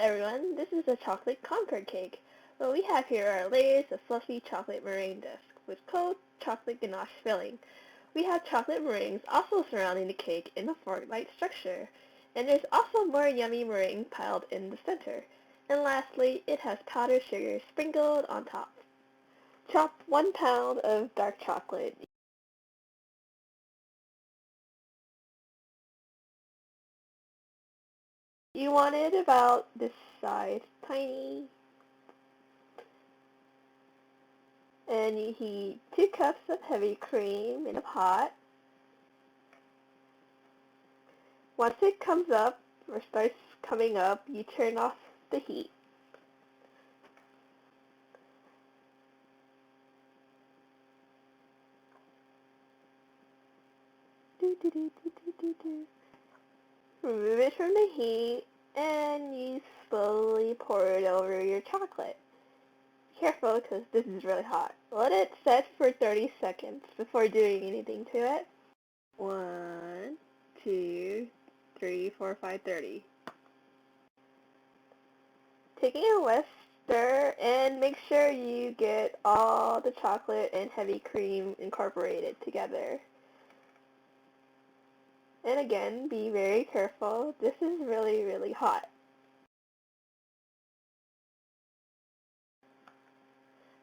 everyone, this is a chocolate Concorde cake. What we have here are layers of fluffy chocolate meringue disc with cold chocolate ganache filling. We have chocolate meringues also surrounding the cake in a fork-like structure. And there's also more yummy meringue piled in the center. And lastly, it has powdered sugar sprinkled on top. Chop 1 pound of dark chocolate. You want it about this size, tiny. And you heat 2 cups of heavy cream in a pot. Once it comes up, or starts coming up, you turn off the heat. Remove it from the heat, and you slowly pour it over your chocolate. Careful, because this is really hot. Let it set for 30 seconds before doing anything to it. 1, 2, 3, 4, 5, 30. Taking a whisk, stir, and make sure you get all the chocolate and heavy cream incorporated together. And again, be very careful. This is really, really hot.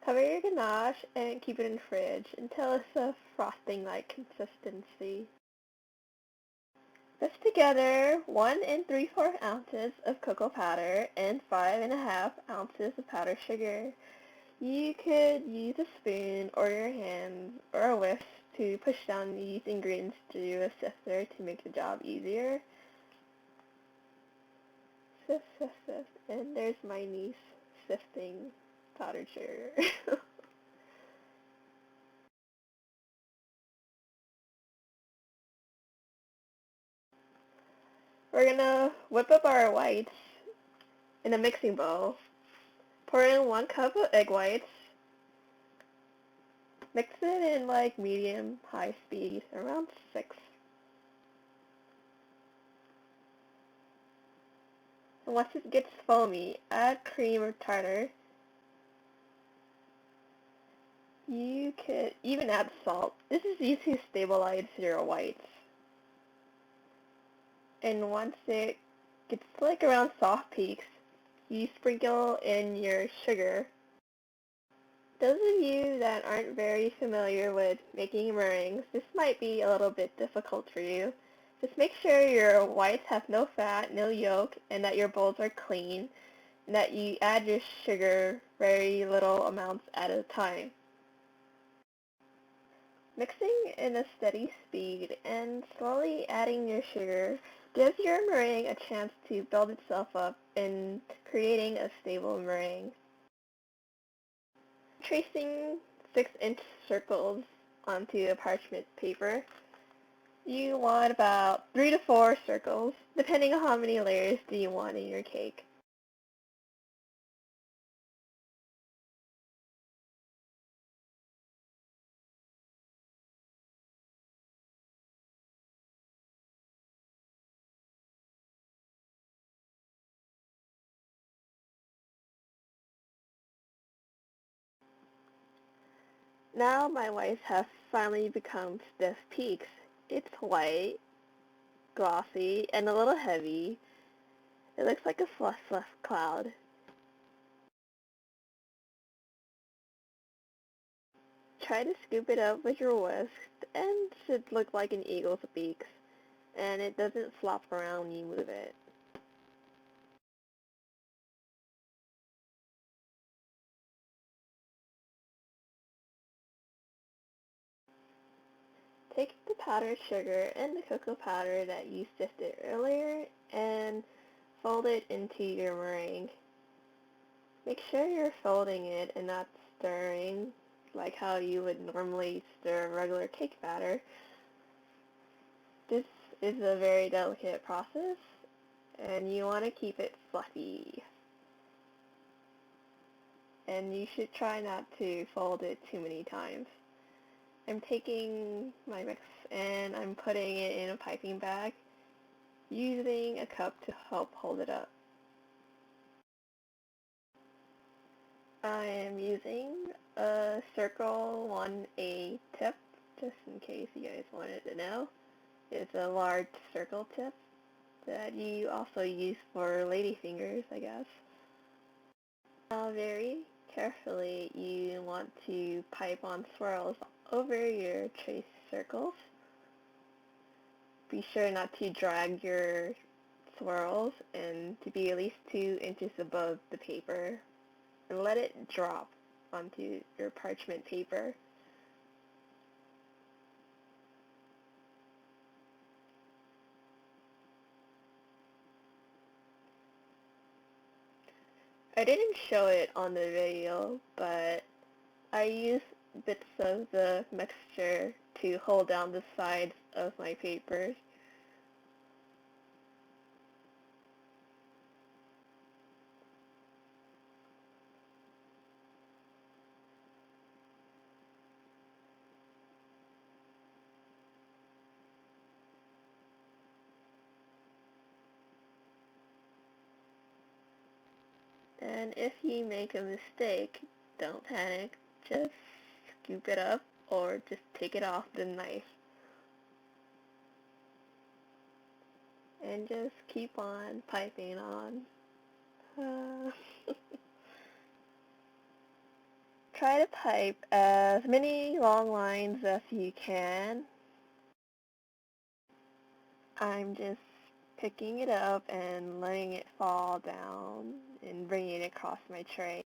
Cover your ganache and keep it in the fridge until it's a frosting-like consistency. Whisk together 1 3/4 ounces of cocoa powder and 5 1/2 ounces of powdered sugar. You could use a spoon or your hands or a whisk to push down these ingredients through a sifter to make the job easier. Sift, sift, sift. And there's my niece sifting powdered sugar. We're gonna whip up our whites in a mixing bowl. Pour in 1 cup of egg whites. Mix it in like medium-high speed, around 6. And once it gets foamy, add cream or tartar. You could even add salt. This is used to stabilize your whites. And once it gets like around soft peaks, you sprinkle in your sugar. Those of you that aren't very familiar with making meringues, this might be a little bit difficult for you. Just make sure your whites have no fat, no yolk, and that your bowls are clean, and that you add your sugar very little amounts at a time. Mixing in a steady speed and slowly adding your sugar gives your meringue a chance to build itself up in creating a stable meringue. Tracing 6-inch circles onto a parchment paper, you want about 3 to 4 circles, depending on how many layers do you want in your cake. Now my whites have finally become stiff peaks. It's white, glossy, and a little heavy. It looks like a fluff cloud. Try to scoop it up with your whisk, and it should look like an eagle's beaks, and it doesn't flop around when you move it. Take the powdered sugar and the cocoa powder that you sifted earlier and fold it into your meringue. Make sure you're folding it and not stirring like how you would normally stir regular cake batter. This is a very delicate process and you want to keep it fluffy. And you should try not to fold it too many times. I'm taking my mix and I'm putting it in a piping bag using a cup to help hold it up. I am using a circle 1A tip, just in case you guys wanted to know. It's a large circle tip that you also use for ladyfingers, I guess. Now very carefully you want to pipe on swirls over your trace circles. Be sure not to drag your swirls and to be at least 2 inches above the paper, and let it drop onto your parchment paper. I didn't show it on the video, but I used bits of the mixture to hold down the sides of my papers. And if you make a mistake, don't panic, just scoop it up or just take it off the knife. And just keep on piping on. Try to pipe as many long lines as you can. I'm just picking it up and letting it fall down and bringing it across my tray.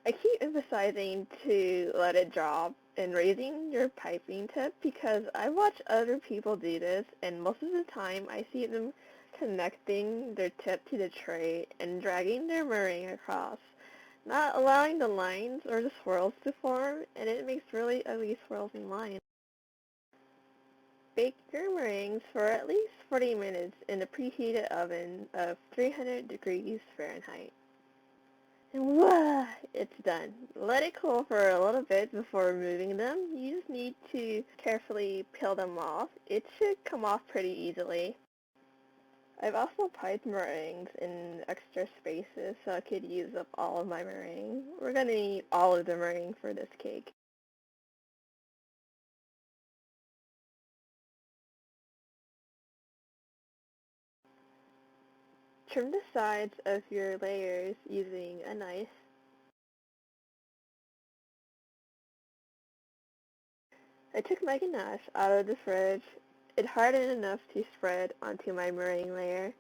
I keep emphasizing to let it drop and raising your piping tip because I watch other people do this, and most of the time I see them connecting their tip to the tray and dragging their meringue across, not allowing the lines or the swirls to form, and it makes really ugly swirls and lines. Bake your meringues for at least 40 minutes in a preheated oven of 300 degrees Fahrenheit. And voila, it's done. Let it cool for a little bit before removing them. You just need to carefully peel them off. It should come off pretty easily. I've also piped meringues in extra spaces so I could use up all of my meringue. We're going to need all of the meringue for this cake. Trim the sides of your layers using a knife. I took my ganache out of the fridge. It hardened enough to spread onto my meringue layer.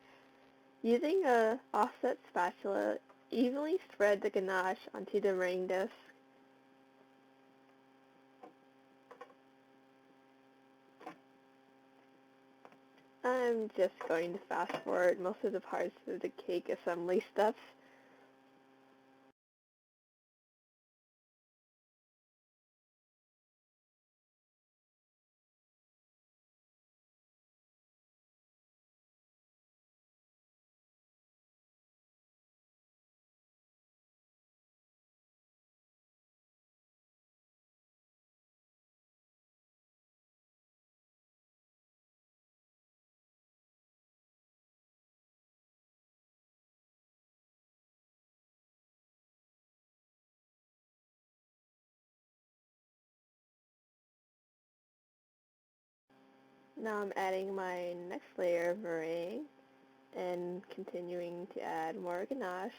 Using a offset spatula, evenly spread the ganache onto the meringue disc. I'm just going to fast forward most of the parts of the cake assembly steps. Now I'm adding my next layer of meringue and continuing to add more ganache.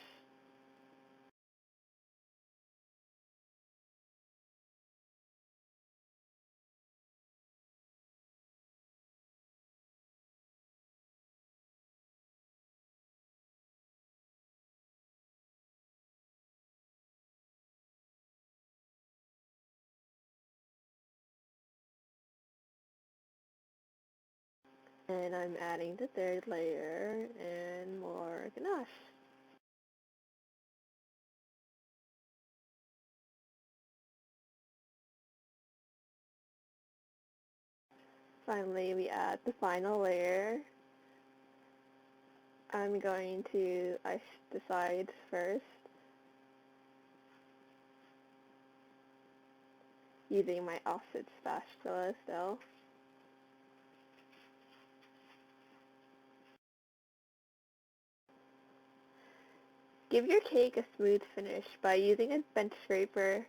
And I'm adding the third layer and more ganache. Finally, we add the final layer. I'm going to ice the sides first using my offset spatula still. give your cake a smooth finish by using a bench scraper.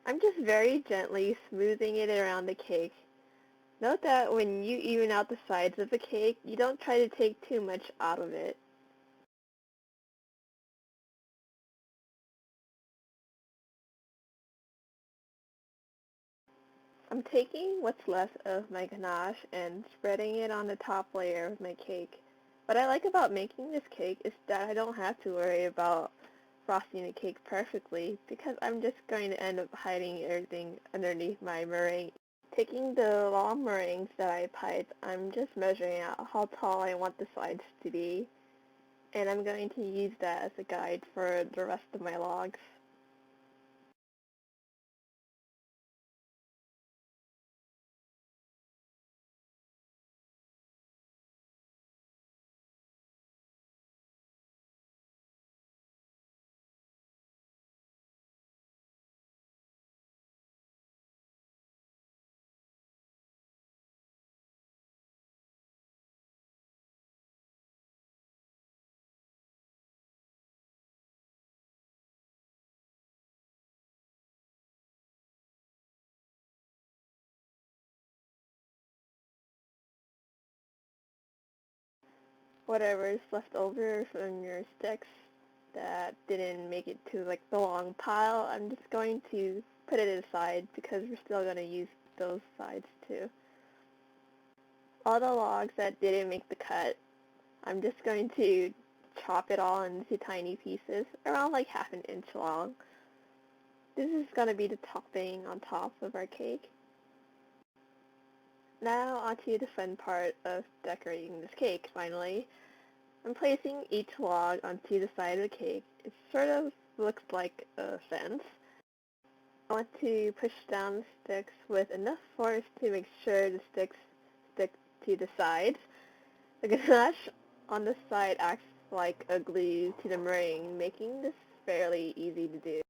I'm just very gently smoothing it around the cake. Note that when you even out the sides of the cake, you don't try to take too much out of it. I'm taking what's left of my ganache and spreading it on the top layer of my cake. What I like about making this cake is that I don't have to worry about frosting the cake perfectly because I'm just going to end up hiding everything underneath my meringue. Taking the long meringues that I pipe, I'm just measuring out how tall I want the sides to be, and I'm going to use that as a guide for the rest of my logs. Whatever is left over from your sticks that didn't make it to like the long pile, I'm just going to put it aside because we're still going to use those sides too. All the logs that didn't make the cut, I'm just going to chop it all into tiny pieces, around like ½ an inch long. This is going to be the topping on top of our cake. Now onto the fun part of decorating this cake, finally. I'm placing each log onto the side of the cake. It sort of looks like a fence. I want to push down the sticks with enough force to make sure the sticks stick to the sides. The ganache on the side acts like a glue to the meringue, making this fairly easy to do.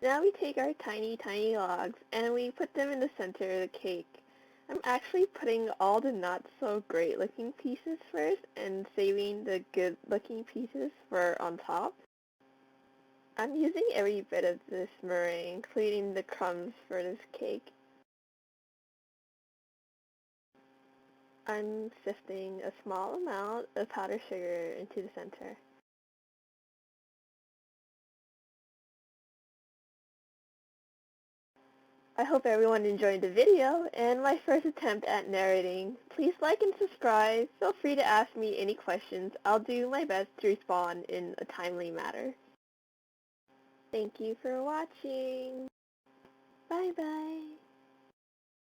Now we take our tiny logs and we put them in the center of the cake. I'm actually putting all the not so great looking pieces first and saving the good looking pieces for on top. I'm using every bit of this meringue, including the crumbs for this cake. I'm sifting a small amount of powdered sugar into the center. I hope everyone enjoyed the video and my first attempt at narrating. Please like and subscribe. Feel free to ask me any questions. I'll do my best to respond in a timely manner. Thank you for watching. Bye bye.